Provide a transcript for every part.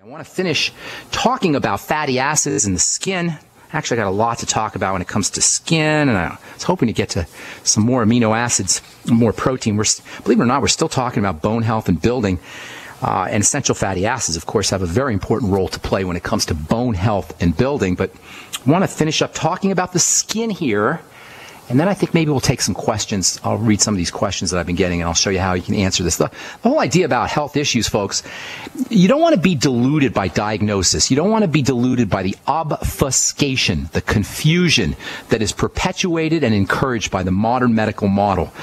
I want to finish talking about fatty acids in the skin. Actually, I got a lot to talk about when it comes to skin, and I was hoping to get to some more amino acids, more protein. Believe it or not, we're still talking about bone health and building, and essential fatty acids, of course, have a very important role to play when it comes to bone health and building. But I want to finish up talking about the skin here, and then I think maybe we'll take some questions. I'll read some of these questions that I've been getting, and I'll show you how you can answer this. The whole idea about health issues, folks, you don't want to be deluded by diagnosis. You don't want to be deluded by the obfuscation, the confusion that is perpetuated and encouraged by the modern medical model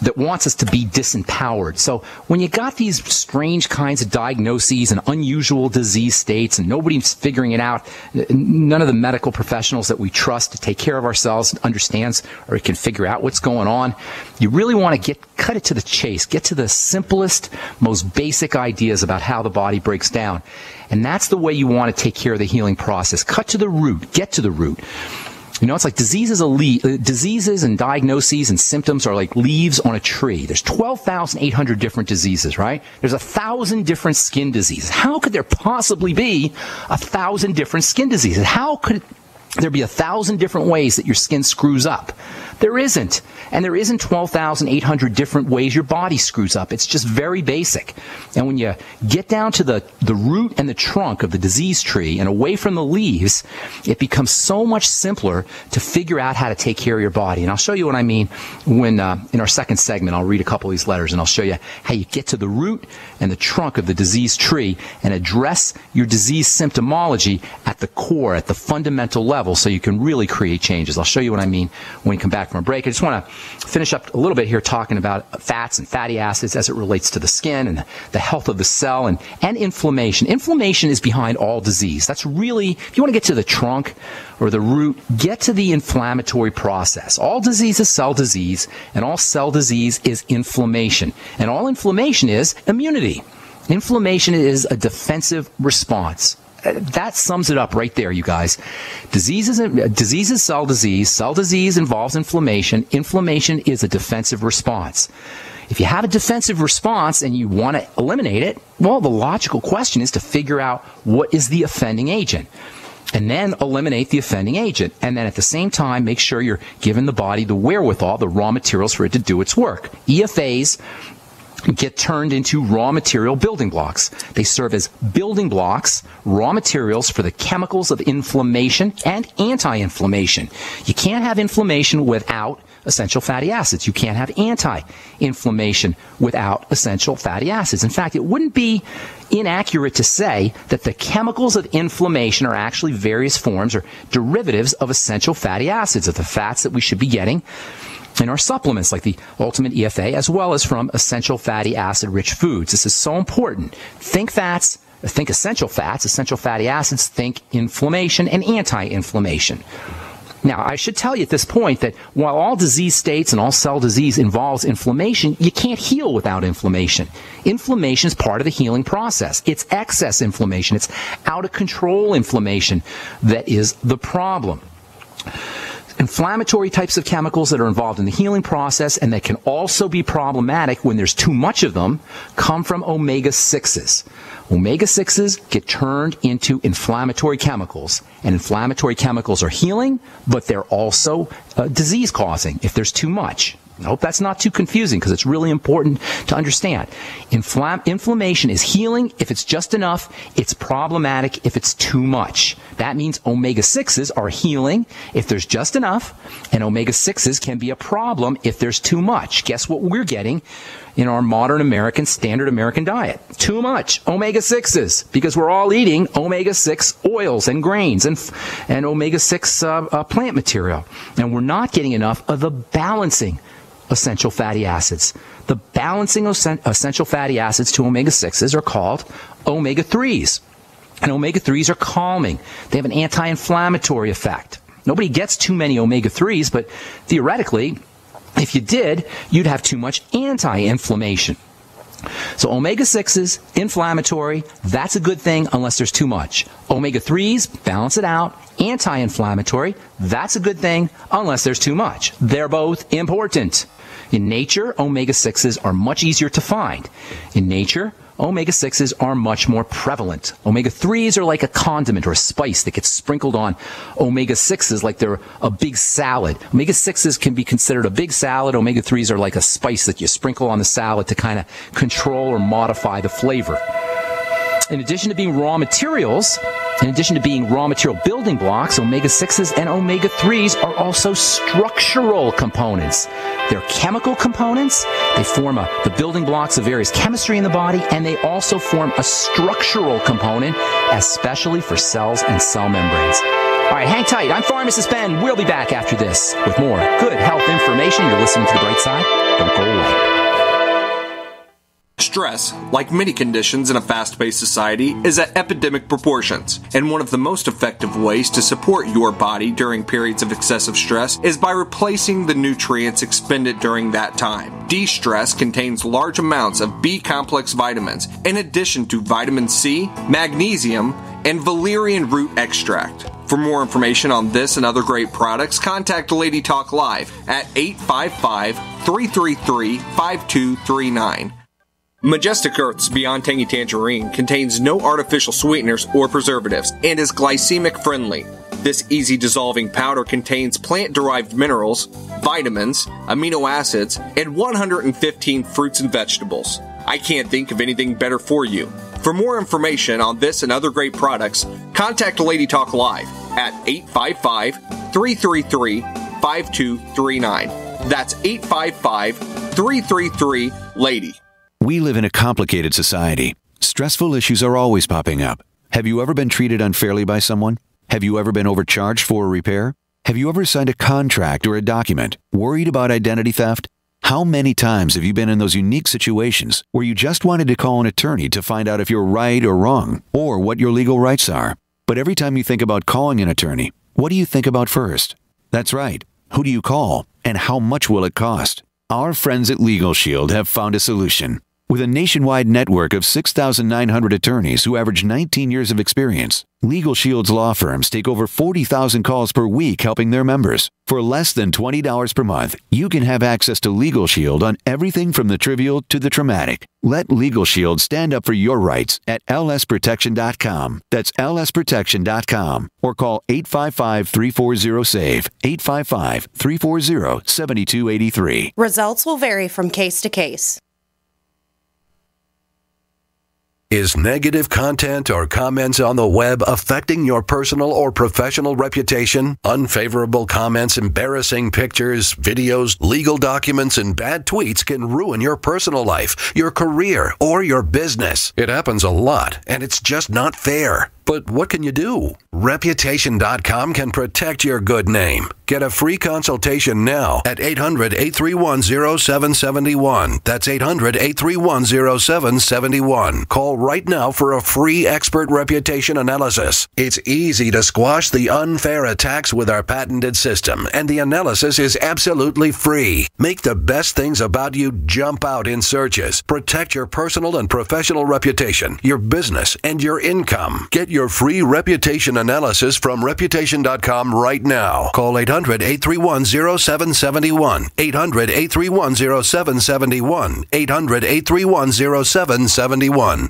that wants us to be disempowered. So when you got these strange kinds of diagnoses and unusual disease states and nobody's figuring it out, none of the medical professionals that we trust to take care of ourselves understands or can figure out what's going on, you really want to cut it to the chase, get to the simplest, most basic ideas about how the body breaks down. And that's the way you want to take care of the healing process. Cut to the root, get to the root. You know, it's like diseases and diagnoses and symptoms are like leaves on a tree. There's 12,800 different diseases, right? There's 1,000 different skin diseases. How could there possibly be 1,000 different skin diseases? How could there be 1,000 different ways that your skin screws up? There isn't. And there isn't 12,800 different ways your body screws up. It's just very basic. And when you get down to the root and the trunk of the disease tree and away from the leaves, it becomes so much simpler to figure out how to take care of your body. And I'll show you what I mean when in our second segment, I'll read a couple of these letters and I'll show you how you get to the root and the trunk of the disease tree and address your disease symptomology at the core, at the fundamental level, so you can really create changes. I'll show you what I mean when we come back from a break. I just want to finish up a little bit here talking about fats and fatty acids as it relates to the skin and the health of the cell and inflammation. Inflammation is behind all disease. That's really, if you want to get to the trunk or the root, get to the inflammatory process. All disease is cell disease, and all cell disease is inflammation. And all inflammation is immunity. Inflammation is a defensive response. That sums it up right there, you guys. Disease is cell disease. Cell disease involves inflammation. Inflammation is a defensive response. If you have a defensive response and you want to eliminate it, well, the logical question is to figure out what is the offending agent. And then eliminate the offending agent. And then at the same time, make sure you're giving the body the wherewithal, the raw materials for it to do its work. EFAs get turned into raw material building blocks. They serve as building blocks, raw materials for the chemicals of inflammation and anti-inflammation. You can't have inflammation without essential fatty acids. You can't have anti-inflammation without essential fatty acids. In fact, it wouldn't be inaccurate to say that the chemicals of inflammation are actually various forms or derivatives of essential fatty acids, of the fats that we should be getting in our supplements, like the Ultimate EFA, as well as from essential fatty acid-rich foods. This is so important. Think fats, think essential fats, essential fatty acids, think inflammation and anti-inflammation. Now, I should tell you at this point that while all disease states and all cell disease involves inflammation, you can't heal without inflammation. Inflammation is part of the healing process. It's excess inflammation. It's out-of-control inflammation that is the problem. Inflammatory types of chemicals that are involved in the healing process and that can also be problematic when there's too much of them come from omega-6s. Omega-6s get turned into inflammatory chemicals, and inflammatory chemicals are healing, but they're also disease-causing if there's too much. I hope that's not too confusing because it's really important to understand. Inflammation is healing if it's just enough. It's problematic if it's too much. That means omega-6s are healing if there's just enough, and omega-6s can be a problem if there's too much. Guess what we're getting in our modern American, standard American diet? Too much omega-6s, because we're all eating omega-6 oils and grains and omega-6 plant material. And we're not getting enough of the balancing essential fatty acids. The balancing essential fatty acids to omega-6s are called omega-3s. And omega-3s are calming. They have an anti-inflammatory effect. Nobody gets too many omega-3s, but theoretically, if you did, you'd have too much anti-inflammation. So omega-6s, inflammatory, that's a good thing unless there's too much. Omega-3s, balance it out. Anti-inflammatory, that's a good thing unless there's too much. They're both important. In nature, omega-6s are much easier to find. In nature, omega-6s are much more prevalent. Omega-3s are like a condiment or a spice that gets sprinkled on omega-6s like they're a big salad. Omega-6s can be considered a big salad. Omega-3s are like a spice that you sprinkle on the salad to kind of control or modify the flavor. In addition to being raw material building blocks, omega-6s and omega-3s are also structural components. They're chemical components. They form the building blocks of various chemistry in the body, and they also form a structural component, especially for cells and cell membranes. All right, hang tight. I'm Pharmacist Ben. We'll be back after this with more good health information. You're listening to The Bright Side. Don't go away. Stress, like many conditions in a fast-paced society, is at epidemic proportions, and one of the most effective ways to support your body during periods of excessive stress is by replacing the nutrients expended during that time. De-stress contains large amounts of B-complex vitamins, in addition to vitamin C, magnesium, and valerian root extract. For more information on this and other great products, contact Lady Talk Live at 855-333-5239. Majestic Earth's Beyond Tangy Tangerine contains no artificial sweeteners or preservatives and is glycemic friendly. This easy dissolving powder contains plant-derived minerals, vitamins, amino acids, and 115 fruits and vegetables. I can't think of anything better for you. For more information on this and other great products, contact Lady Talk Live at 855-333-5239. That's 855-333-LADY. We live in a complicated society. Stressful issues are always popping up. Have you ever been treated unfairly by someone? Have you ever been overcharged for a repair? Have you ever signed a contract or a document worried about identity theft? How many times have you been in those unique situations where you just wanted to call an attorney to find out if you're right or wrong, or what your legal rights are? But every time you think about calling an attorney, what do you think about first? That's right. Who do you call, and how much will it cost? Our friends at Legal Shield have found a solution. With a nationwide network of 6,900 attorneys who average 19 years of experience, Legal Shield's law firms take over 40,000 calls per week helping their members. For less than $20 per month, you can have access to Legal Shield on everything from the trivial to the traumatic. Let Legal Shield stand up for your rights at lsprotection.com. That's lsprotection.com. Or call 855-340-SAVE, 855-340-7283. Results will vary from case to case. Is negative content or comments on the web affecting your personal or professional reputation? Unfavorable comments, embarrassing pictures, videos, legal documents, and bad tweets can ruin your personal life, your career, or your business. It happens a lot, and it's just not fair. But what can you do? Reputation.com can protect your good name. Get a free consultation now at 800-831-0771. That's 800-831-0771. Call right now for a free expert reputation analysis. It's easy to squash the unfair attacks with our patented system, and the analysis is absolutely free. Make the best things about you jump out in searches. Protect your personal and professional reputation, your business, and your income. Get your free reputation analysis from Reputation.com right now. Call 800-831-0771. 800-831-0771. 800-831-0771.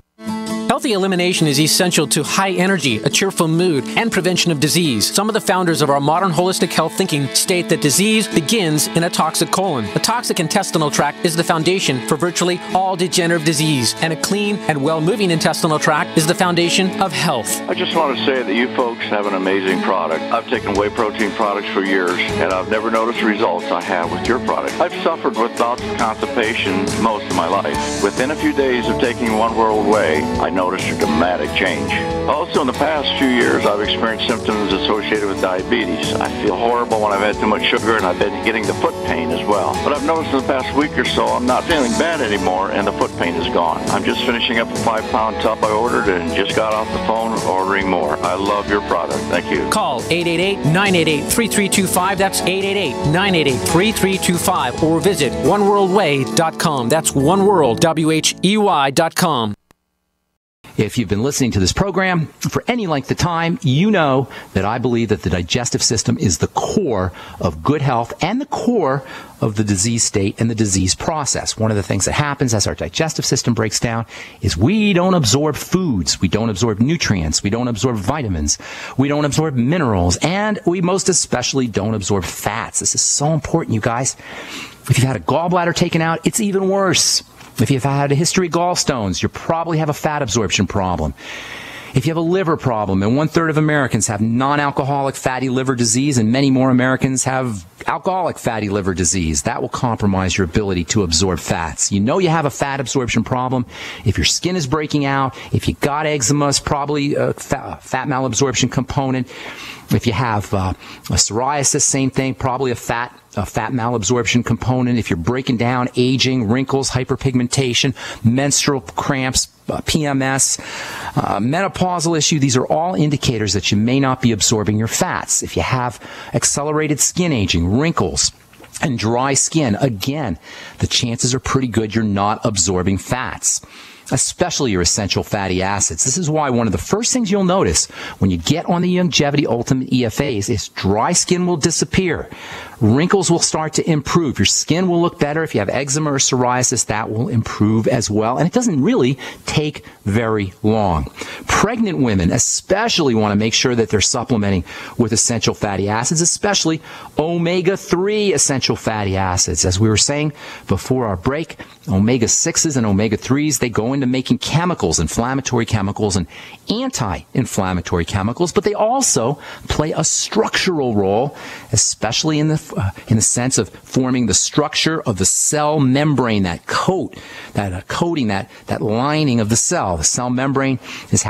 Healthy elimination is essential to high energy, a cheerful mood, and prevention of disease. Some of the founders of our modern holistic health thinking state that disease begins in a toxic colon. A toxic intestinal tract is the foundation for virtually all degenerative disease, and a clean and well-moving intestinal tract is the foundation of health. I just want to say that you folks have an amazing product. I've taken whey protein products for years, and I've never noticed the results I have with your product. I've suffered with bouts of constipation most of my life. Within a few days of taking One World Whey, I noticed a dramatic change. Also, in the past few years, I've experienced symptoms associated with diabetes. I feel horrible when I've had too much sugar, and I've been getting the foot pain as well. But I've noticed in the past week or so, I'm not feeling bad anymore, and the foot pain is gone. I'm just finishing up a 5-pound tub I ordered and just got off the phone ordering more. I love your product. Thank you. Call 888-988-3325. That's 888-988-3325. Or visit oneworldwhey.com. That's oneworld, WHEY.com. If you've been listening to this program for any length of time, you know that I believe that the digestive system is the core of good health and the core of the disease state and the disease process. One of the things that happens as our digestive system breaks down is we don't absorb foods, we don't absorb nutrients, we don't absorb vitamins, we don't absorb minerals, and we most especially don't absorb fats. This is so important, you guys. If you've had a gallbladder taken out, it's even worse. If you've had a history of gallstones, you probably have a fat absorption problem. If you have a liver problem, and 1/3 of Americans have non-alcoholic fatty liver disease, and many more Americans have alcoholic fatty liver disease, that will compromise your ability to absorb fats. You know you have a fat absorption problem. If your skin is breaking out, if you got eczema, it's probably a fat malabsorption component. If you have a psoriasis, same thing, probably a fat malabsorption component. If you're breaking down, aging, wrinkles, hyperpigmentation, menstrual cramps, PMS, menopausal issue, these are all indicators that you may not be absorbing your fats. If you have accelerated skin aging, wrinkles, and dry skin, again, the chances are pretty good you're not absorbing fats, especially your essential fatty acids. This is why one of the first things you'll notice when you get on the Longevity Ultimate EFAs is dry skin will disappear. Wrinkles will start to improve. Your skin will look better. If you have eczema or psoriasis, that will improve as well. And it doesn't really take very long. Pregnant women especially want to make sure that they're supplementing with essential fatty acids, especially omega-3 essential fatty acids. As we were saying before our break, omega-6s and omega-3s, they go into making chemicals, inflammatory chemicals and anti-inflammatory chemicals, but they also play a structural role, especially in the sense of forming the structure of the cell membrane, that coating, that lining of the cell. The cell membrane is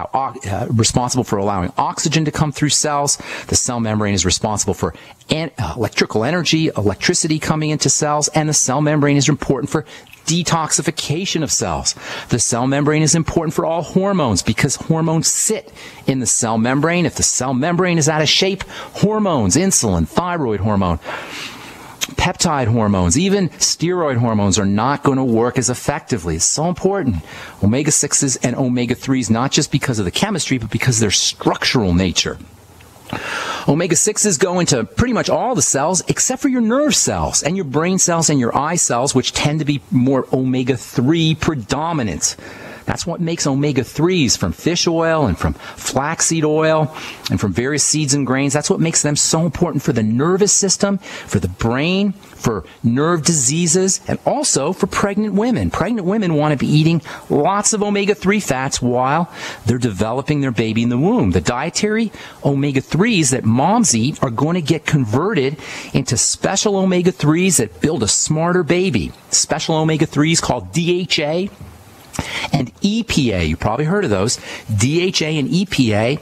responsible for allowing oxygen to come through cells. The cell membrane is responsible for electrical energy, electricity coming into cells, and the cell membrane is important for detoxification of cells. The cell membrane is important for all hormones because hormones sit in the cell membrane. If the cell membrane is out of shape, hormones, insulin, thyroid hormone, peptide hormones, even steroid hormones are not going to work as effectively. It's so important. Omega-6s and omega-3s, not just because of the chemistry, but because of their structural nature. Omega-6s go into pretty much all the cells except for your nerve cells and your brain cells and your eye cells, which tend to be more omega-3 predominant. That's what makes omega-3s from fish oil and from flaxseed oil and from various seeds and grains. That's what makes them so important for the nervous system, for the brain, for nerve diseases, and also for pregnant women. Pregnant women want to be eating lots of omega-3 fats while they're developing their baby in the womb. The dietary omega-3s that moms eat are going to get converted into special omega-3s that build a smarter baby. Special omega-3s called DHA and EPA. You probably heard of those. DHA and EPA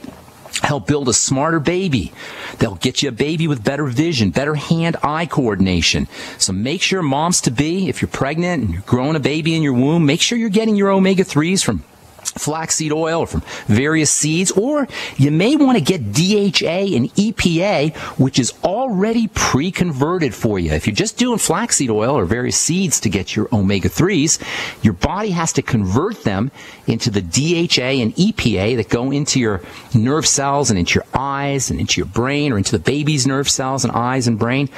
help build a smarter baby. They'll get you a baby with better vision, better hand-eye coordination. So make sure moms-to-be, if you're pregnant and you're growing a baby in your womb, make sure you're getting your omega-3s from flaxseed oil or from various seeds, or you may want to get DHA and EPA, which is already pre-converted for you. If you're just doing flaxseed oil or various seeds to get your omega-3s, your body has to convert them into the DHA and EPA that go into your nerve cells and into your eyes and into your brain or into the baby's nerve cells and eyes and brain.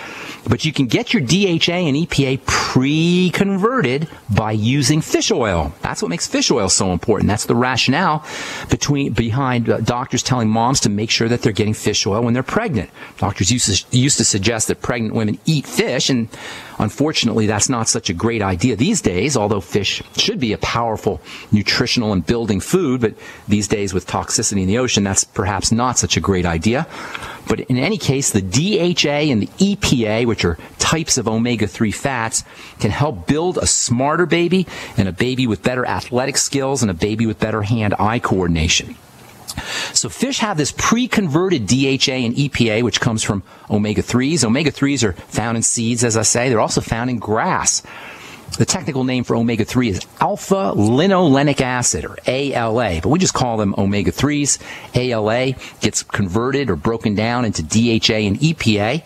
But you can get your DHA and EPA pre-converted by using fish oil. That's what makes fish oil so important. That's the rationale behind doctors telling moms to make sure that they're getting fish oil when they're pregnant. Doctors used to suggest that pregnant women eat fish, and unfortunately that's not such a great idea these days, although fish should be a powerful nutritional and building food, but these days with toxicity in the ocean, that's perhaps not such a great idea. But in any case, the DHA and the EPA, which are types of omega-3 fats, can help build a smarter baby and a baby with better athletic skills and a baby with better hand-eye coordination. So fish have this pre-converted DHA and EPA, which comes from omega-3s. Omega-3s are found in seeds, as I say. They're also found in grass. The technical name for omega-3 is alpha-linoleic acid, or ALA, but we just call them omega-3s. ALA gets converted or broken down into DHA and EPA,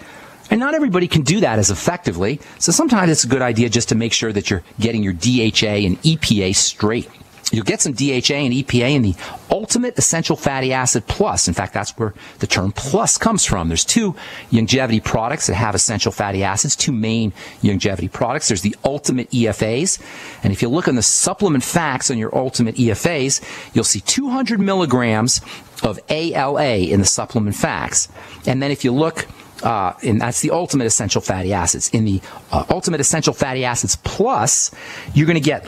and not everybody can do that as effectively, so sometimes it's a good idea just to make sure that you're getting your DHA and EPA straight. You'll get some DHA and EPA in the Ultimate Essential Fatty Acid Plus. In fact, that's where the term plus comes from. There's two longevity products that have essential fatty acids, two main longevity products. There's the Ultimate EFAs. And if you look on the supplement facts on your Ultimate EFAs, you'll see 200 milligrams of ALA in the supplement facts. And then if you look, and that's the Ultimate Essential Fatty Acids. In the Ultimate Essential Fatty Acids Plus, you're going to get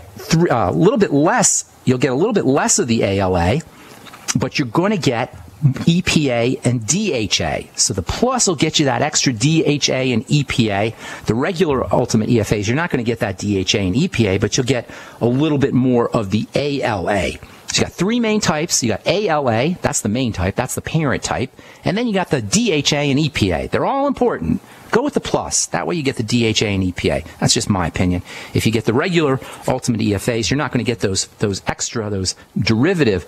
a little bit less. You'll get a little bit less of the ALA, but you're going to get EPA and DHA. So the Plus will get you that extra DHA and EPA. The regular Ultimate EFAs, you're not going to get that DHA and EPA, but you'll get a little bit more of the ALA. So you got three main types. You got ALA, that's the main type, that's the parent type. And then you got the DHA and EPA. They're all important. Go with the Plus. That way you get the DHA and EPA. That's just my opinion. If you get the regular Ultimate EFAs, you're not going to get those derivative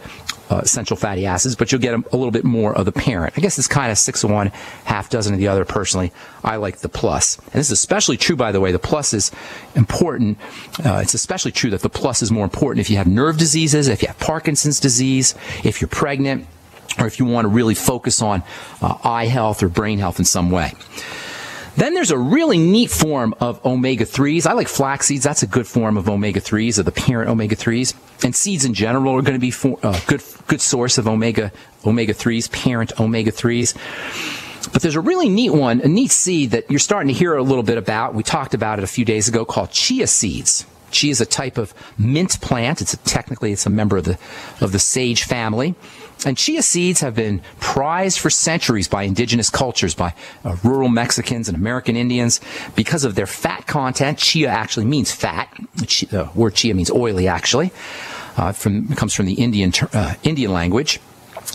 essential fatty acids, but you'll get a little bit more of the parent. I guess it's kind of 6 of one, half dozen of the other. Personally, I like the Plus. And this is especially true, by the way. The Plus is important. It's especially true that the Plus is more important if you have nerve diseases, if you have Parkinson's disease, if you're pregnant, or if you want to really focus on eye health or brain health in some way. Then there's a really neat form of omega-3s. I like flax seeds. That's a good form of omega-3s, of the parent omega-3s. And seeds in general are going to be a good source of omega-3s, parent omega-3s. But there's a really neat one, a neat seed that you're starting to hear a little bit about. We talked about it a few days ago, called Chia seeds. Chia is a type of mint plant. Technically it's a member of the sage family. And chia seeds have been prized for centuries by indigenous cultures, by rural Mexicans and American Indians, because of their fat content. Chia actually means fat. The word chia means oily, actually. It comes from the Indian language.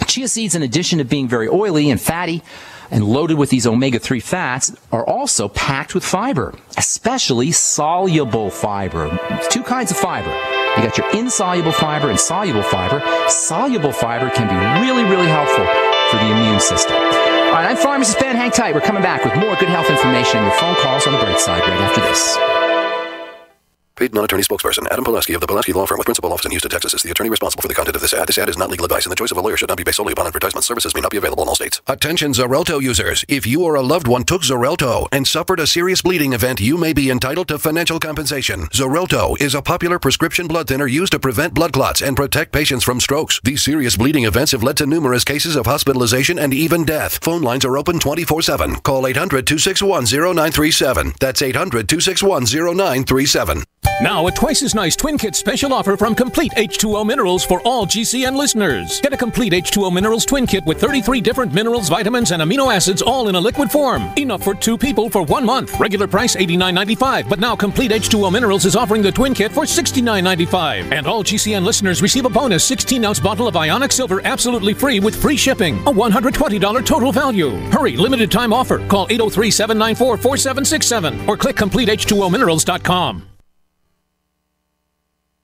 Chia seeds, in addition to being very oily and fatty and loaded with these omega-3 fats, are also packed with fiber, especially soluble fiber. There's two kinds of fiber. You got your insoluble fiber and soluble fiber. Soluble fiber can be really, really helpful for the immune system. All right, I'm Pharmacist Ben. Hang tight. We're coming back with more good health information and your phone calls on the bright side right after this. Paid non-attorney spokesperson Adam Pulaski of the Pulaski Law Firm with principal office in Houston, Texas is the attorney responsible for the content of this ad. This ad is not legal advice, and the choice of a lawyer should not be based solely upon advertisement. Services may not be available in all states. Attention Xarelto users. If you or a loved one took Xarelto and suffered a serious bleeding event, you may be entitled to financial compensation. Xarelto is a popular prescription blood thinner used to prevent blood clots and protect patients from strokes. These serious bleeding events have led to numerous cases of hospitalization and even death. Phone lines are open 24/7. Call 800-261-0937. That's 800-261-0937. Now, a twice as nice Twin Kit special offer from Complete H2O Minerals for all GCN listeners. Get a Complete H2O Minerals Twin Kit with 33 different minerals, vitamins, and amino acids all in a liquid form. Enough for 2 people for 1 month. Regular price $89.95, but now Complete H2O Minerals is offering the Twin Kit for $69.95. And all GCN listeners receive a bonus 16-ounce bottle of Ionic Silver absolutely free with free shipping. A $120 total value. Hurry, limited time offer. Call 803-794-4767 or click CompleteH2OMinerals.com.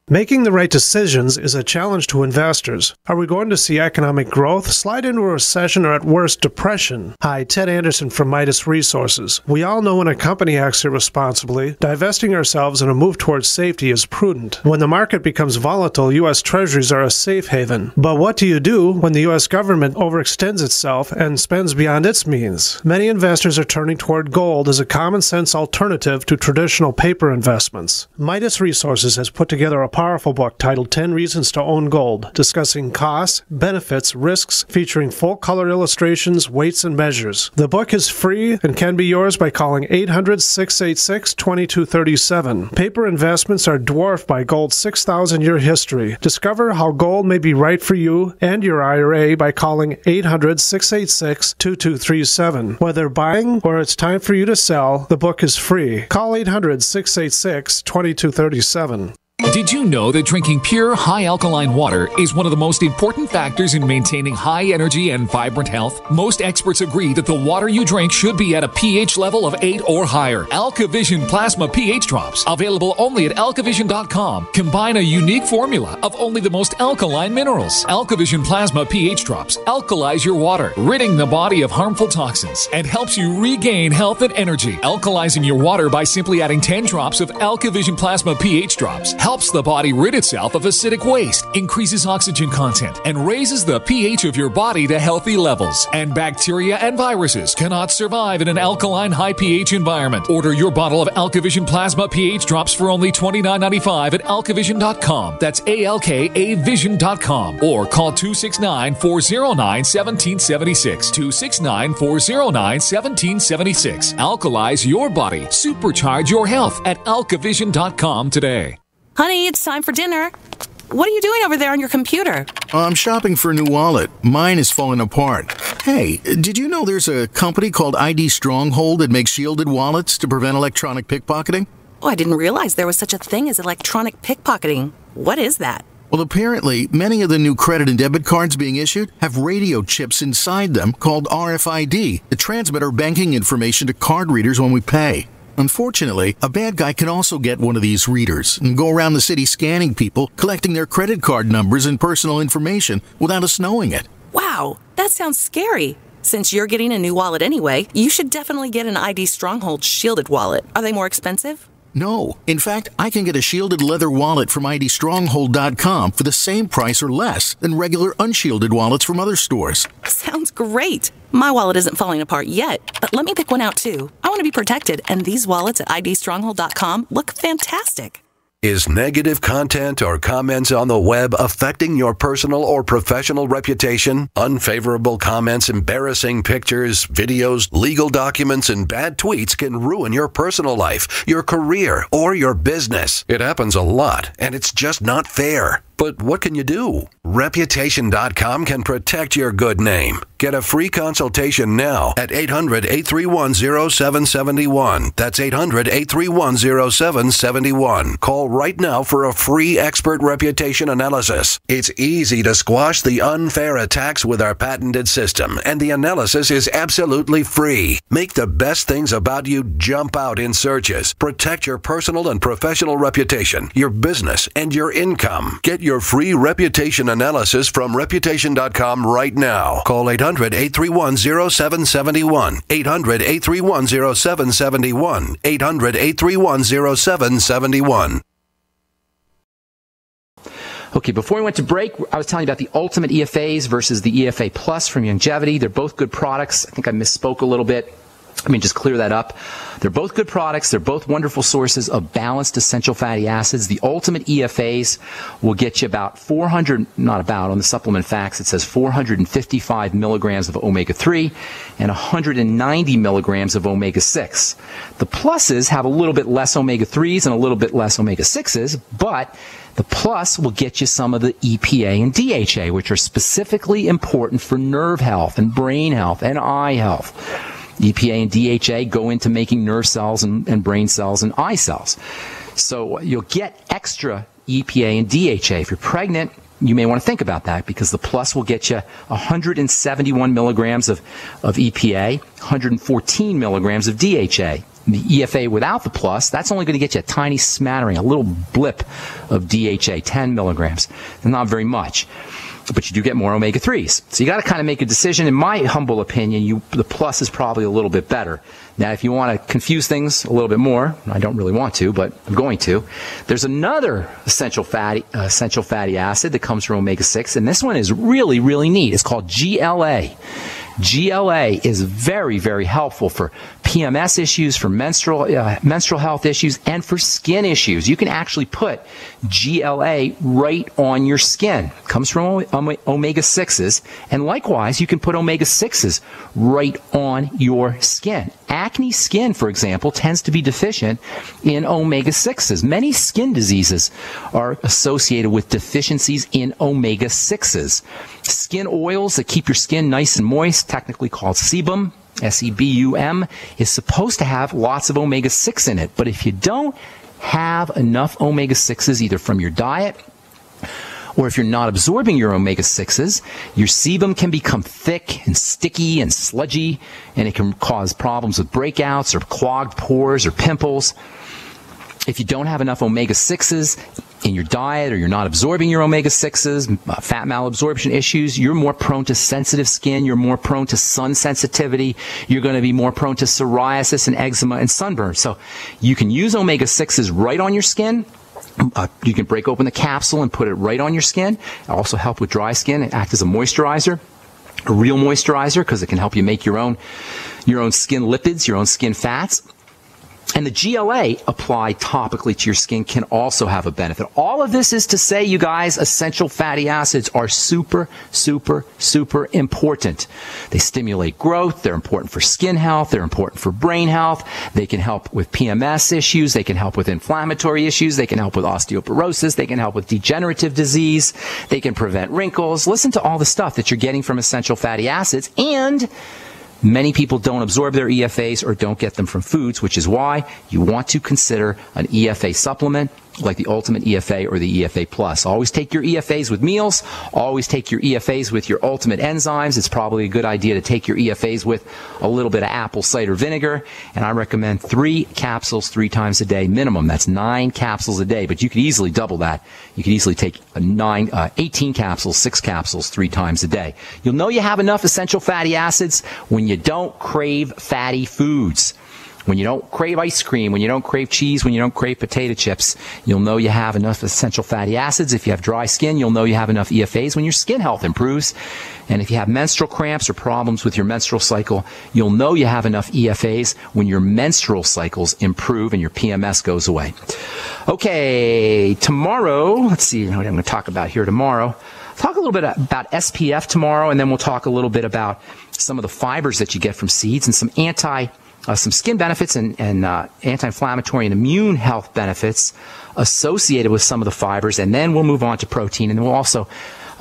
Making the right decisions is a challenge to investors. Are we going to see economic growth, slide into a recession, or at worst, depression? Hi, Ted Anderson from Midas Resources. We all know when a company acts irresponsibly, divesting ourselves in a move towards safety is prudent. When the market becomes volatile, U.S. Treasuries are a safe haven. But what do you do when the U.S. government overextends itself and spends beyond its means? Many investors are turning toward gold as a common-sense alternative to traditional paper investments. Midas Resources has put together a powerful book titled 10 Reasons to Own Gold, discussing costs, benefits, risks, featuring full-color illustrations, weights, and measures. The book is free and can be yours by calling 800-686-2237. Paper investments are dwarfed by gold's 6,000-year history. Discover how gold may be right for you and your IRA by calling 800-686-2237. Whether buying or it's time for you to sell, the book is free. Call 800-686-2237. Did you know that drinking pure, high-alkaline water is one of the most important factors in maintaining high energy and vibrant health? Most experts agree that the water you drink should be at a pH level of 8 or higher. AlkaVision Plasma pH Drops, available only at alkavision.com, combine a unique formula of only the most alkaline minerals. AlkaVision Plasma pH Drops alkalize your water, ridding the body of harmful toxins, and helps you regain health and energy. Alkalizing your water by simply adding 10 drops of AlkaVision Plasma pH Drops helps helps the body rid itself of acidic waste, increases oxygen content, and raises the pH of your body to healthy levels. And bacteria and viruses cannot survive in an alkaline high pH environment. Order your bottle of AlkaVision Plasma pH drops for only $29.95 at alkavision.com. That's ALKAvision.com. Or call 269-409-1776. 269-409-1776. Alkalize your body. Supercharge your health at alkavision.com today. Honey, it's time for dinner. What are you doing over there on your computer? I'm shopping for a new wallet. Mine is falling apart. Hey, did you know there's a company called ID Stronghold that makes shielded wallets to prevent electronic pickpocketing? Oh, I didn't realize there was such a thing as electronic pickpocketing. What is that? Well, apparently, many of the new credit and debit cards being issued have radio chips inside them called RFID that transmit our banking information to card readers when we pay. Unfortunately, a bad guy can also get one of these readers and go around the city scanning people, collecting their credit card numbers and personal information without us knowing it. Wow, that sounds scary. Since you're getting a new wallet anyway, you should definitely get an ID Stronghold shielded wallet. Are they more expensive? No. In fact, I can get a shielded leather wallet from IDStronghold.com for the same price or less than regular unshielded wallets from other stores. Sounds great. My wallet isn't falling apart yet, but let me pick one out too. I want to be protected, and these wallets at IDStronghold.com look fantastic. Is negative content or comments on the web affecting your personal or professional reputation? Unfavorable comments, embarrassing pictures, videos, legal documents, and bad tweets can ruin your personal life, your career, or your business. It happens a lot, and it's just not fair. But what can you do? Reputation.com can protect your good name. Get a free consultation now at 800-831-0771. That's 800-831-0771. Call right now for a free expert reputation analysis. It's easy to squash the unfair attacks with our patented system, and the analysis is absolutely free. Make the best things about you jump out in searches. Protect your personal and professional reputation, your business, and your income. Get your free reputation analysis from Reputation.com right now. Call 800-831-0771. 800-831-0771. 800-831-0771. Okay, before we went to break, I was telling you about the Ultimate EFAs versus the EFA Plus from Longevity. They're both good products. I think I misspoke a little bit. Let me just clear that up. They're both good products. They're both wonderful sources of balanced essential fatty acids. The Ultimate EFAs will get you about 400, not about, on the supplement facts it says 455 milligrams of omega-3 and 190 milligrams of omega-6. The pluses have a little bit less omega-3s and a little bit less omega-6s, but the plus will get you some of the EPA and DHA, which are specifically important for nerve health and brain health and eye health. EPA and DHA go into making nerve cells and brain cells and eye cells. So you'll get extra EPA and DHA. If you're pregnant, you may want to think about that because the plus will get you 171 milligrams of EPA, 114 milligrams of DHA. The EFA without the plus, that's only going to get you a tiny smattering, a little blip of DHA, 10 milligrams. Not very much. But you do get more omega-3s. So you got to kind of make a decision. In my humble opinion, the plus is probably a little bit better. Now, if you want to confuse things a little bit more, I don't really want to, but I'm going to. There's another essential fatty acid that comes from omega-6, and this one is really, really neat. It's called GLA. GLA is very, very helpful for PMS issues, for menstrual health issues, and for skin issues. You can actually put GLA right on your skin. It comes from omega-6s, and likewise, you can put omega-6s right on your skin. Acne skin, for example, tends to be deficient in omega-6s. Many skin diseases are associated with deficiencies in omega-6s. Skin oils that keep your skin nice and moist, technically called sebum, S-E-B-U-M, is supposed to have lots of omega-6 in it. But if you don't have enough omega-6s, either from your diet or if you're not absorbing your omega-6s, your sebum can become thick and sticky and sludgy, and it can cause problems with breakouts or clogged pores or pimples. If you don't have enough omega-6s in your diet or you're not absorbing your omega-6s, fat malabsorption issues, you're more prone to sensitive skin, you're more prone to sun sensitivity, you're going to be more prone to psoriasis and eczema and sunburn. So you can use omega-6s right on your skin, You can break open the capsule and put it right on your skin. It'll also help with dry skin and act as a moisturizer, a real moisturizer, because it can help you make your own skin lipids, your own skin fats. And the GLA applied topically to your skin can also have a benefit. All of this is to say, you guys, essential fatty acids are super, super, super important. They stimulate growth. They're important for skin health. They're important for brain health. They can help with PMS issues. They can help with inflammatory issues. They can help with osteoporosis. They can help with degenerative disease. They can prevent wrinkles. Listen to all the stuff that you're getting from essential fatty acids. And many people don't absorb their EFAs or don't get them from foods, which is why you want to consider an EFA supplement like the Ultimate EFA or the EFA Plus. Always take your EFAs with meals. Always take your EFAs with your Ultimate enzymes. It's probably a good idea to take your EFAs with a little bit of apple cider vinegar. And I recommend 3 capsules 3 times a day minimum. That's 9 capsules a day, but you could easily double that. You could easily take 18 capsules, 6 capsules 3 times a day. You'll know you have enough essential fatty acids when you don't crave fatty foods. When you don't crave ice cream, when you don't crave cheese, when you don't crave potato chips, you'll know you have enough essential fatty acids. If you have dry skin, you'll know you have enough EFAs when your skin health improves. And if you have menstrual cramps or problems with your menstrual cycle, you'll know you have enough EFAs when your menstrual cycles improve and your PMS goes away. Okay, tomorrow, let's see what I'm going to talk about here tomorrow. Talk a little bit about SPF tomorrow, and then we'll talk a little bit about some of the fibers that you get from seeds and some some skin benefits and anti-inflammatory and immune health benefits associated with some of the fibers, and then we'll move on to protein, and then we'll also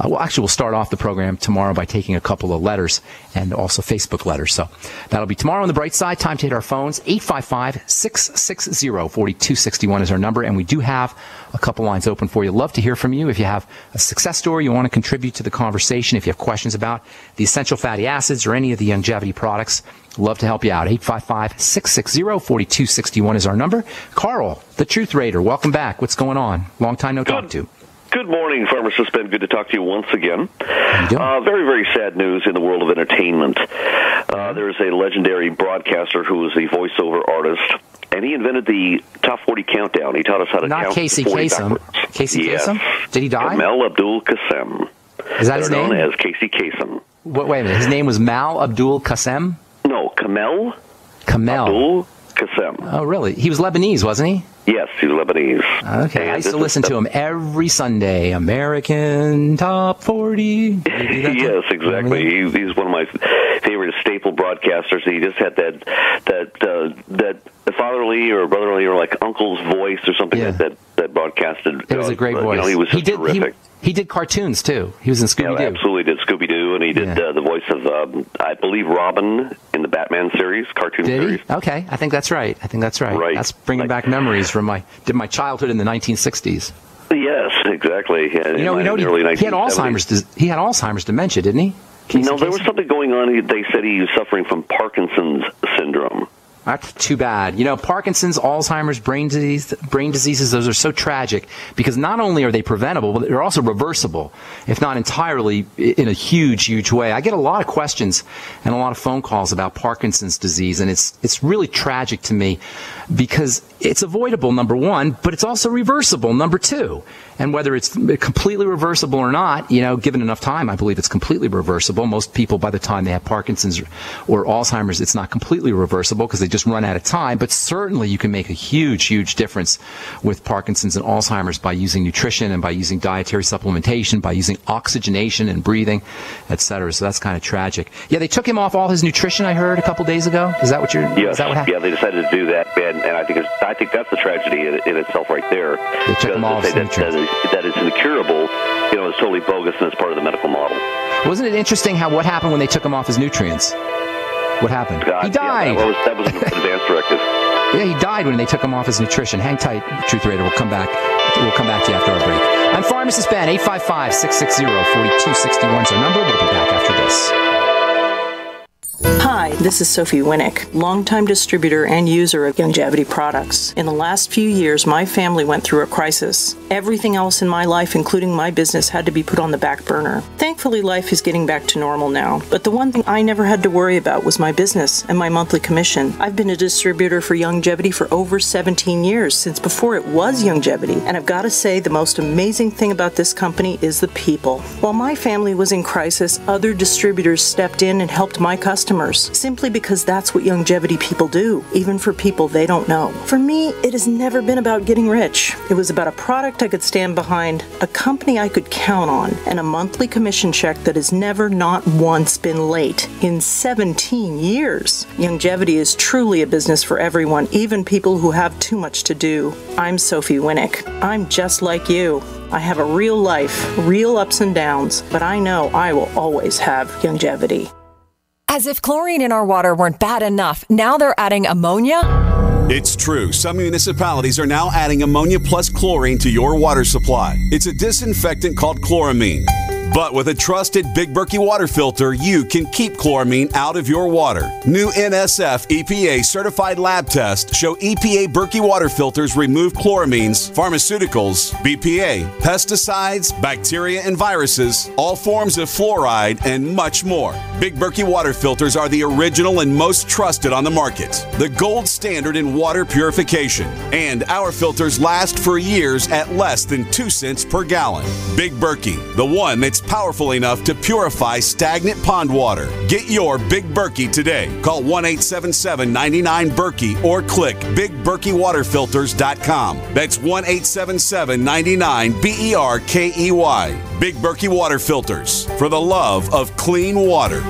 we'll start off the program tomorrow by taking a couple of letters and also Facebook letters. So that'll be tomorrow on the bright side. Time to hit our phones. 855-660-4261 is our number, and we do have a couple lines open for you. Love to hear from you. If you have a success story you want to contribute to the conversation, if you have questions about the essential fatty acids or any of the longevity products, love to help you out. 855-660-4261 is our number. Carl, the Truth Raider, welcome back. What's going on? Long time no talk to. Good morning, Pharmacist Ben. Good to talk to you once again. Very, very sad news in the world of entertainment. There's a legendary broadcaster who was a voiceover artist, and he invented the Top 40 countdown. He taught us how to count Casey 40 Kasem. backwards. Casey Kasem? Did he die? Kamel Abdul Kasem. Is that his name? Known as Casey Kasem. Wait a minute. His name was Mal Abdul Kasem? No, Kamel Abdul Kasem. Oh, really? He was Lebanese, wasn't he? Yes, he's Lebanese. Okay, I used to listen to him every Sunday. American Top 40. Yes, exactly. He's one of my favorite staple broadcasters. He just had that fatherly or brotherly or like uncle's voice or something that broadcasted. It was a great voice. He was just terrific. He did cartoons, too. He was in Scooby-Doo. Yeah, absolutely did Scooby-Doo, and he did the voice of, I believe, Robin in the Batman series, cartoon series. Okay, I think that's right. Right. That's bringing back memories from my childhood in the 1960s. Yes, exactly. Yeah, he had Alzheimer's. He had Alzheimer's dementia, didn't he? There was something going on. They said he was suffering from Parkinson's syndrome. That's too bad. Parkinson's, Alzheimer's, brain diseases, those are so tragic because not only are they preventable, but they're also reversible, if not entirely in a huge, huge way. I get a lot of questions and a lot of phone calls about Parkinson's disease, and it's really tragic to me because it's avoidable, number one, but it's also reversible, number two. And whether it's completely reversible or not, given enough time, I believe it's completely reversible. Most people, by the time they have Parkinson's or Alzheimer's, it's not completely reversible because they just run out of time. But certainly you can make a huge, huge difference with Parkinson's and Alzheimer's by using nutrition and by using dietary supplementation, by using oxygenation and breathing, etc. So that's kind of tragic. Yeah, they took him off all his nutrition, I heard, a couple days ago. Is that what you're? Yes. Is that what happened? Yeah, they decided to do that, and I think that's the tragedy in itself right there. They took him off his nutrition. That it's incurable, it's totally bogus and it's part of the medical model. Wasn't it interesting what happened when they took him off his nutrients? What happened? He died. Yeah, that was an advance directive. Yeah, he died when they took him off his nutrition. Hang tight, Truth Raider. We'll come back to you after our break. I'm Pharmacist Ben. 855-660-4261 is our number. We'll be back after this. Hi, this is Sophie Winnick, longtime distributor and user of Youngevity products. In the last few years, my family went through a crisis. Everything else in my life, including my business, had to be put on the back burner. Thankfully, life is getting back to normal now. But the one thing I never had to worry about was my business and my monthly commission. I've been a distributor for Youngevity for over 17 years, since before it was Youngevity. And I've got to say, the most amazing thing about this company is the people. While my family was in crisis, other distributors stepped in and helped my customers, simply because that's what Youngevity people do, even for people they don't know. For me, it has never been about getting rich. It was about a product I could stand behind, a company I could count on, and a monthly commission check that has never, not once, been late in 17 years. Youngevity is truly a business for everyone, even people who have too much to do. I'm Sophie Winnick. I'm just like you. I have a real life, real ups and downs, but I know I will always have Youngevity. As if chlorine in our water weren't bad enough, now they're adding ammonia? It's true. Some municipalities are now adding ammonia plus chlorine to your water supply. It's a disinfectant called chloramine. But with a trusted Big Berkey water filter, you can keep chloramine out of your water. New NSF EPA certified lab tests show EPA Berkey water filters remove chloramines, pharmaceuticals, BPA, pesticides, bacteria and viruses, all forms of fluoride, and much more. Big Berkey water filters are the original and most trusted on the market. The gold standard in water purification. And our filters last for years at less than 2 cents per gallon. Big Berkey, the one that's powerful enough to purify stagnant pond water. Get your Big Berkey today. Call 1-877-99-BERKEY or click BigBerkeyWaterFilters.com. That's 1-877-99-BERKEY. Big Berkey Water Filters, for the love of clean water.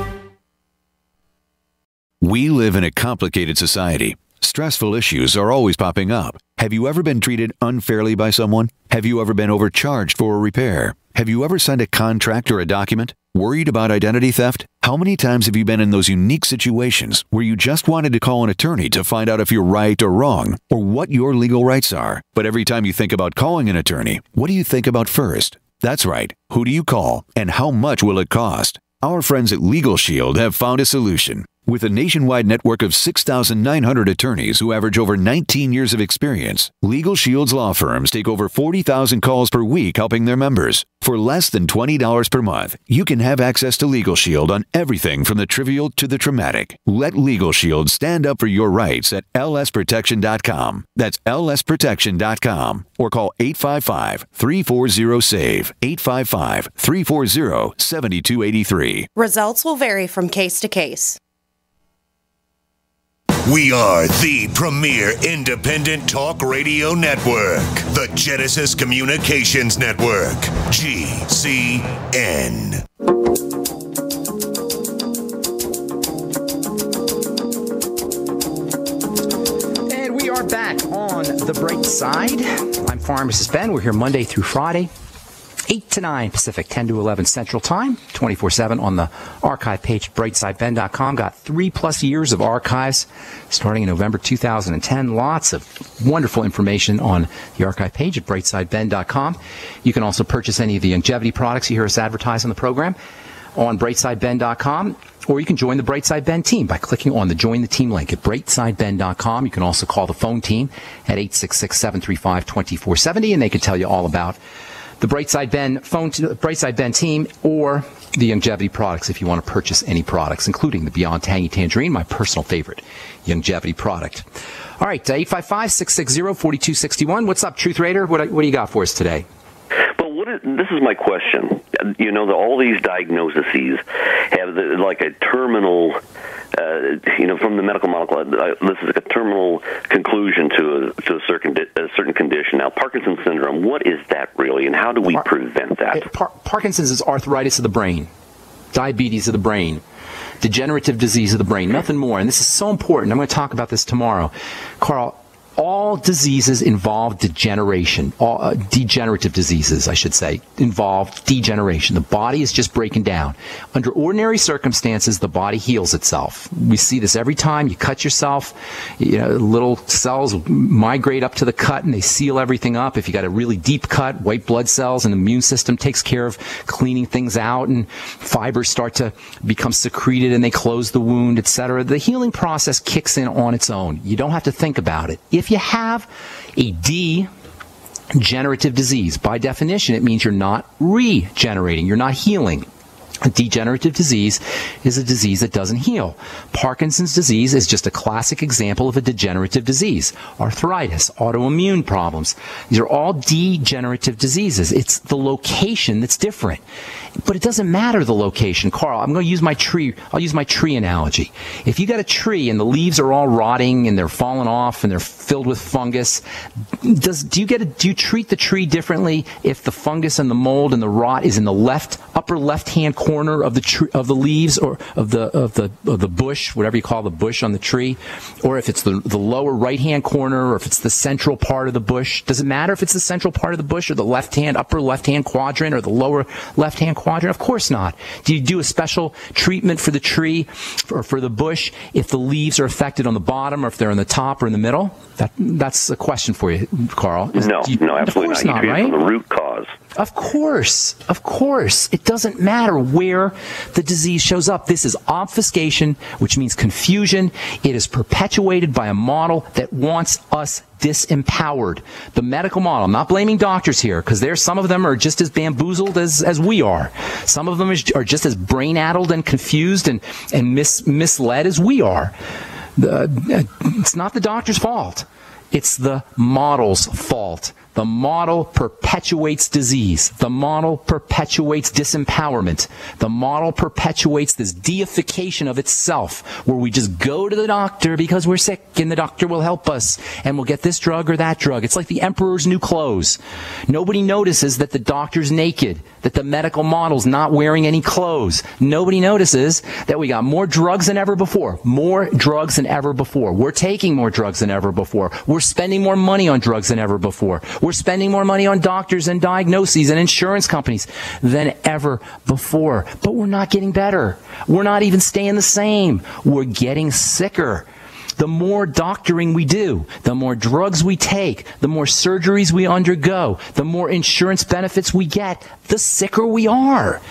We live in a complicated society. Stressful issues are always popping up. Have you ever been treated unfairly by someone? Have you ever been overcharged for a repair? Have you ever signed a contract or a document? Worried about identity theft? How many times have you been in those unique situations where you just wanted to call an attorney to find out if you're right or wrong, or what your legal rights are? But every time you think about calling an attorney, what do you think about first? That's right. Who do you call, and how much will it cost? Our friends at Legal Shield have found a solution. With a nationwide network of 6,900 attorneys who average over 19 years of experience, Legal Shield's law firms take over 40,000 calls per week helping their members. For less than $20 per month, you can have access to Legal Shield on everything from the trivial to the traumatic. Let Legal Shield stand up for your rights at lsprotection.com. That's lsprotection.com. Or call 855-340-SAVE, 855-340-7283. Results will vary from case to case. We are the premier independent talk radio network, the Genesis Communications Network, GCN. And we are back on the bright side. I'm Pharmacist Ben. We're here Monday through Friday, 8 to 9 Pacific, 10 to 11 Central Time, 24/7 on the archive page at brightsideben.com. Got 3+ years of archives starting in November 2010. Lots of wonderful information on the archive page at brightsideben.com. You can also purchase any of the Youngevity products you hear us advertise on the program on brightsideben.com, or you can join the Brightside Ben team by clicking on the Join the Team link at brightsideben.com. You can also call the phone team at 866-735-2470, and they can tell you all about the Brightside Ben Brightside Ben team, or the Youngevity products if you want to purchase any products, including the Beyond Tangy Tangerine, my personal favorite Youngevity product. All right, 855-660-4261. What's up, Truth Raider? What do you got for us today? Well, this is my question. You know, all these diagnoses have like a terminal, from the medical model, this is a terminal conclusion to a certain condition. Now, Parkinson's syndrome, what is that really, and how do we prevent that? Parkinson's is arthritis of the brain, diabetes of the brain, degenerative disease of the brain, nothing more. And this is so important. I'm going to talk about this tomorrow. Carl, All diseases involve degeneration. All degenerative diseases, I should say, involve degeneration. The body is just breaking down. Under ordinary circumstances, the body heals itself. We see this every time you cut yourself. Little cells migrate up to the cut and they seal everything up. If you got a really deep cut, white blood cells and the immune system takes care of cleaning things out, and fibers start to become secreted and they close the wound, etc. The healing process kicks in on its own. You don't have to think about it. If you have a degenerative disease, by definition, it means you're not regenerating, you're not healing. A degenerative disease is a disease that doesn't heal. Parkinson's disease is just a classic example of a degenerative disease. Arthritis, autoimmune problems, these are all degenerative diseases. It's the location that's different. But it doesn't matter the location. Carl, I'm going to use my tree. I'll use my tree analogy. If you got a tree and the leaves are all rotting and they're falling off and they're filled with fungus, do you treat the tree differently if the fungus and the mold and the rot is in the upper left-hand corner of the tree, of the leaves, or of the bush, whatever you call the bush on the tree, or if it's the lower right-hand corner, or if it's the central part of the bush? Does it matter if it's the central part of the bush or the upper left-hand quadrant or the lower left-hand quadrant? Of course not. Do you do a special treatment for the tree or for the bush if the leaves are affected on the bottom, or if they're on the top or in the middle? That's a question for you, Carl. No, absolutely not. You treat it from the root cause. Of course. It doesn't matter where the disease shows up. This is obfuscation, which means confusion. It is perpetuated by a model that wants us disempowered. The medical model, I'm not blaming doctors here, because some of them are just as bamboozled as we are. Some of them are just as brain-addled and confused and misled as we are. It's not the doctor's fault. It's the model's fault. The model perpetuates disease. The model perpetuates disempowerment. The model perpetuates this deification of itself, where we just go to the doctor because we're sick and the doctor will help us and we'll get this drug or that drug. It's like the emperor's new clothes. Nobody notices that the doctor's naked, that the medical model's not wearing any clothes. Nobody notices that we got more drugs than ever before. More drugs than ever before. We're taking more drugs than ever before. We're spending more money on drugs than ever before. We're spending more money on doctors and diagnoses and insurance companies than ever before. But we're not getting better. We're not even staying the same. We're getting sicker. The more doctoring we do, the more drugs we take, the more surgeries we undergo, the more insurance benefits we get, the sicker we are.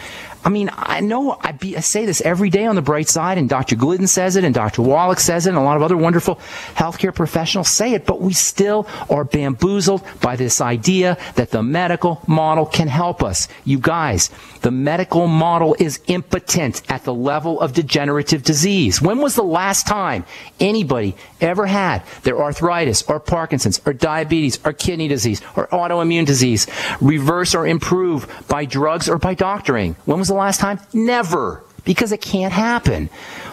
I mean, I know I say this every day on the bright side, and Dr. Glidden says it, and Dr. Wallach says it, and a lot of other wonderful healthcare professionals say it, but we still are bamboozled by this idea that the medical model can help us. You guys, the medical model is impotent at the level of degenerative disease. When was the last time anybody ever had their arthritis or Parkinson's or diabetes or kidney disease or autoimmune disease reverse or improve by drugs or by doctoring? When was the last time? Never. Because it can't happen.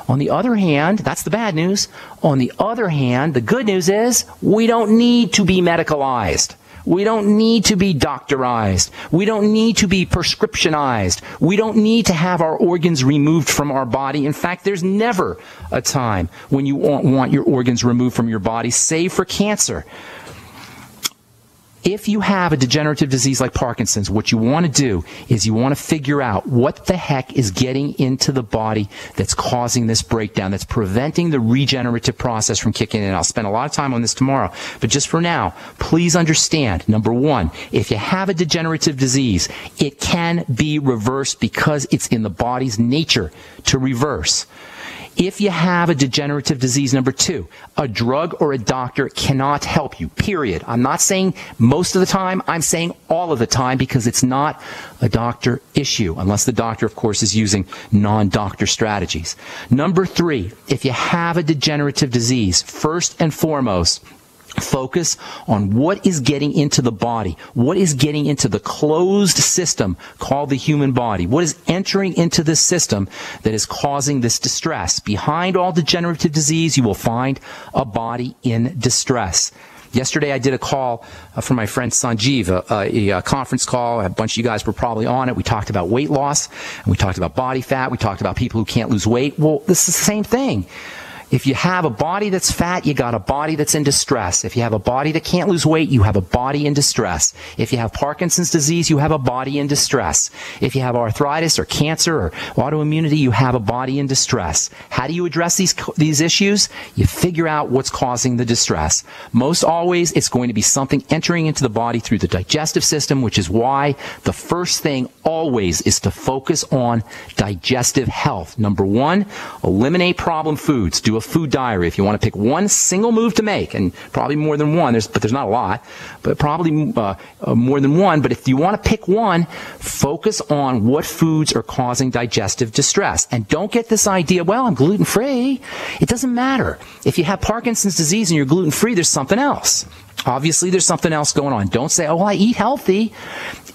On the other hand, that's the bad news. On the other hand, the good news is we don't need to be medicalized. We don't need to be doctorized. We don't need to be prescriptionized. We don't need to have our organs removed from our body. In fact, there's never a time when you want your organs removed from your body, save for cancer. If you have a degenerative disease like Parkinson's, what you want to do is you want to figure out what the heck is getting into the body that's causing this breakdown, that's preventing the regenerative process from kicking in. I'll spend a lot of time on this tomorrow, but just for now, please understand, number one, if you have a degenerative disease, it can be reversed because it's in the body's nature to reverse. If you have a degenerative disease, number two, a drug or a doctor cannot help you, period. I'm not saying most of the time, I'm saying all of the time, because it's not a doctor issue, unless the doctor, of course, is using non-doctor strategies. Number three, if you have a degenerative disease, first and foremost, focus on what is getting into the body, what is getting into the closed system called the human body, what is entering into this system that is causing this distress. Behind all degenerative disease, you will find a body in distress. Yesterday, I did a call for my friend Sanjeev, a conference call. A bunch of you guys were probably on it. We talked about weight loss, and we talked about body fat. We talked about people who can't lose weight. Well, this is the same thing. If you have a body that's fat, you got a body that's in distress. If you have a body that can't lose weight, you have a body in distress. If you have Parkinson's disease, you have a body in distress. If you have arthritis or cancer or autoimmunity, you have a body in distress. How do you address these issues? You figure out what's causing the distress. Most always, it's going to be something entering into the body through the digestive system, which is why the first thing always is to focus on digestive health. Number one, eliminate problem foods. Do a food diary. If you want to pick one single move to make, and probably more than one, but there's not a lot, but probably more than one. But if you want to pick one, focus on what foods are causing digestive distress. And don't get this idea, well, I'm gluten-free. It doesn't matter. If you have Parkinson's disease and you're gluten-free, there's something else. Obviously, there's something else going on. Don't say, oh, I eat healthy.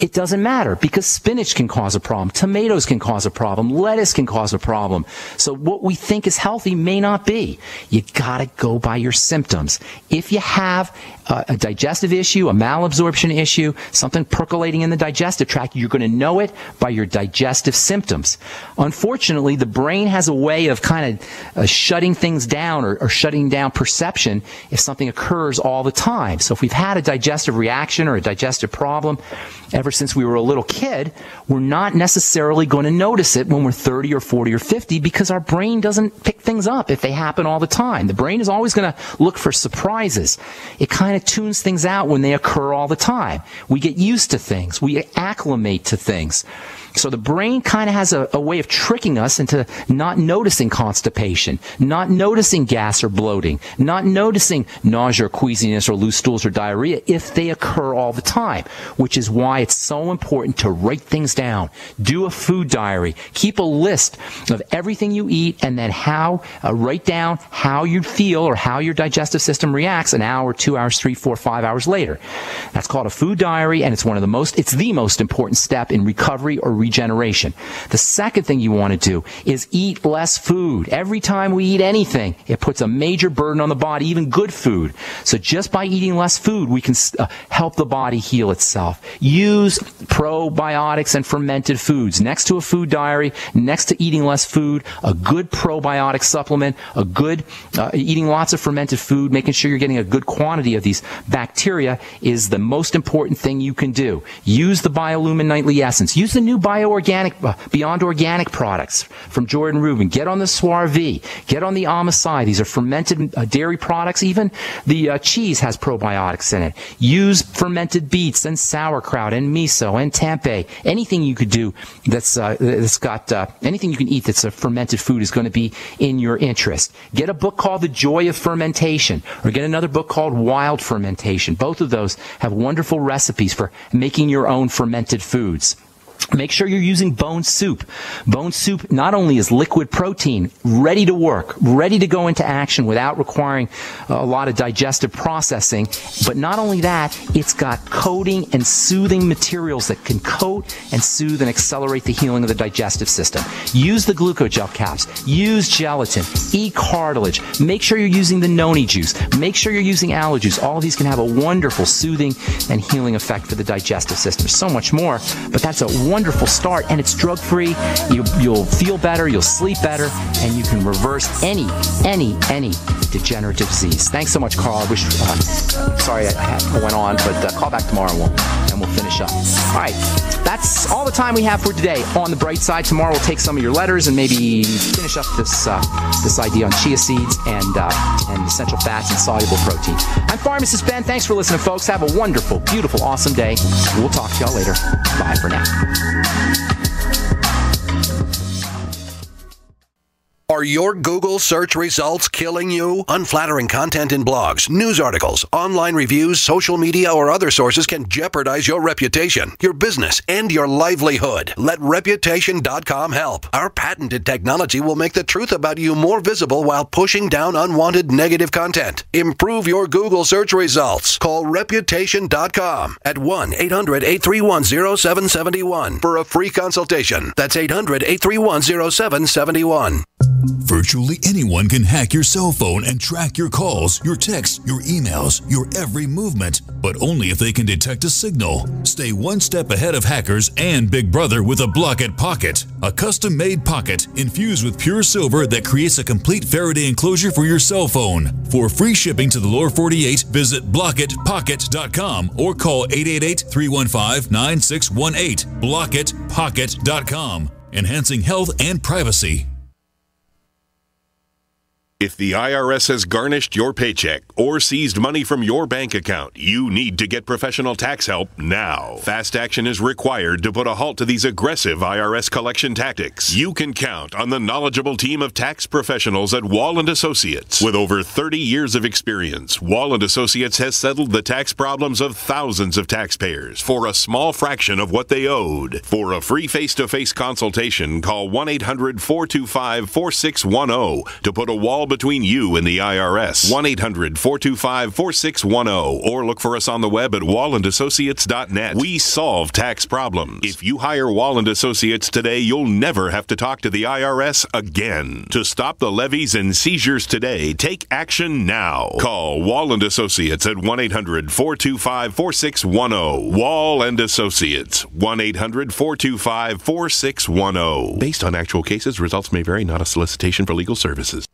It doesn't matter, because spinach can cause a problem. Tomatoes can cause a problem. Lettuce can cause a problem. So what we think is healthy may not be. You got to go by your symptoms. If you have a digestive issue, a malabsorption issue, something percolating in the digestive tract, you're going to know it by your digestive symptoms. Unfortunately, the brain has a way of kind of shutting things down or shutting down perception if something occurs all the time. So if we've had a digestive reaction or a digestive problem ever since we were a little kid, we're not necessarily going to notice it when we're 30 or 40 or 50, because our brain doesn't pick things up if they happen all the time. The brain is always going to look for surprises. It kind of tunes things out when they occur all the time. We get used to things. We acclimate to things. So the brain kind of has a way of tricking us into not noticing constipation, not noticing gas or bloating, not noticing nausea or queasiness or loose stools or diarrhea if they occur all the time, which is why it's so important to write things down. Do a food diary. Keep a list of everything you eat, and then write down how you feel or how your digestive system reacts an hour, 2 hours, 3, 4, 5 hours later. That's called a food diary, and it's the most important step in recovery or regeneration. The second thing you want to do is eat less food. Every time we eat anything, it puts a major burden on the body, even good food. So just by eating less food, we can help the body heal itself. Use probiotics and fermented foods. Next to a food diary, next to eating less food, a good probiotic supplement, a good eating lots of fermented food, making sure you're getting a good quantity of these bacteria is the most important thing you can do. Use the Biolumin Nightly Essence. Use the new Beyond Organic products from Jordan Rubin. Get on the Soirvie. Get on the Amasai. These are fermented dairy products. Even the cheese has probiotics in it. Use fermented beets and sauerkraut and miso and tempeh. Anything you could do that's got anything you can eat that's a fermented food is going to be in your interest. Get a book called The Joy of Fermentation, or get another book called Wild Fermentation. Both of those have wonderful recipes for making your own fermented foods. Make sure you're using bone soup. Bone soup not only is liquid protein, ready to work, ready to go into action without requiring a lot of digestive processing, but not only that, it's got coating and soothing materials that can coat and soothe and accelerate the healing of the digestive system. Use the glucogel caps. Use gelatin. Eat cartilage. Make sure you're using the noni juice. Make sure you're using aloe juice. All of these can have a wonderful soothing and healing effect for the digestive system. So much more, but that's a wonderful start, and it's drug-free. You'll feel better, you'll sleep better, and you can reverse any degenerative disease. Thanks so much, Carl. I wish, sorry I went on, but call back tomorrow and we'll finish up. All right, that's all the time we have for today. On the bright side, tomorrow we'll take some of your letters and maybe finish up this idea on chia seeds and essential fats and soluble protein. I'm Pharmacist Ben. Thanks for listening, folks. Have a wonderful, beautiful, awesome day. We'll talk to y'all later. Bye for now. Are your Google search results killing you? Unflattering content in blogs, news articles, online reviews, social media, or other sources can jeopardize your reputation, your business, and your livelihood. Let Reputation.com help. Our patented technology will make the truth about you more visible while pushing down unwanted negative content. Improve your Google search results. Call Reputation.com at 1-800-831-0771 for a free consultation. That's 800-831-0771. Virtually anyone can hack your cell phone and track your calls, your texts, your emails, your every movement, but only if they can detect a signal. Stay one step ahead of hackers and Big Brother with a Block-It Pocket, a custom-made pocket infused with pure silver that creates a complete Faraday enclosure for your cell phone. For free shipping to the lower 48, visit blockitpocket.com or call 888-315-9618. blockitpocket.com, enhancing health and privacy. If the IRS has garnished your paycheck or seized money from your bank account, you need to get professional tax help now. Fast action is required to put a halt to these aggressive IRS collection tactics. You can count on the knowledgeable team of tax professionals at Wall & Associates. With over 30 years of experience, Wall & Associates has settled the tax problems of thousands of taxpayers for a small fraction of what they owed. For a free face-to-face consultation, call 1-800-425-4610 to put a wall between you and the IRS. 1-800-425-4610 or look for us on the web at wallandassociates.net. We solve tax problems. If you hire Wall & Associates today, you'll never have to talk to the IRS again. To stop the levies and seizures today, take action now. Call Wall & Associates at 1-800-425-4610. Wall & Associates, 1-800-425-4610. Based on actual cases, results may vary, not a solicitation for legal services.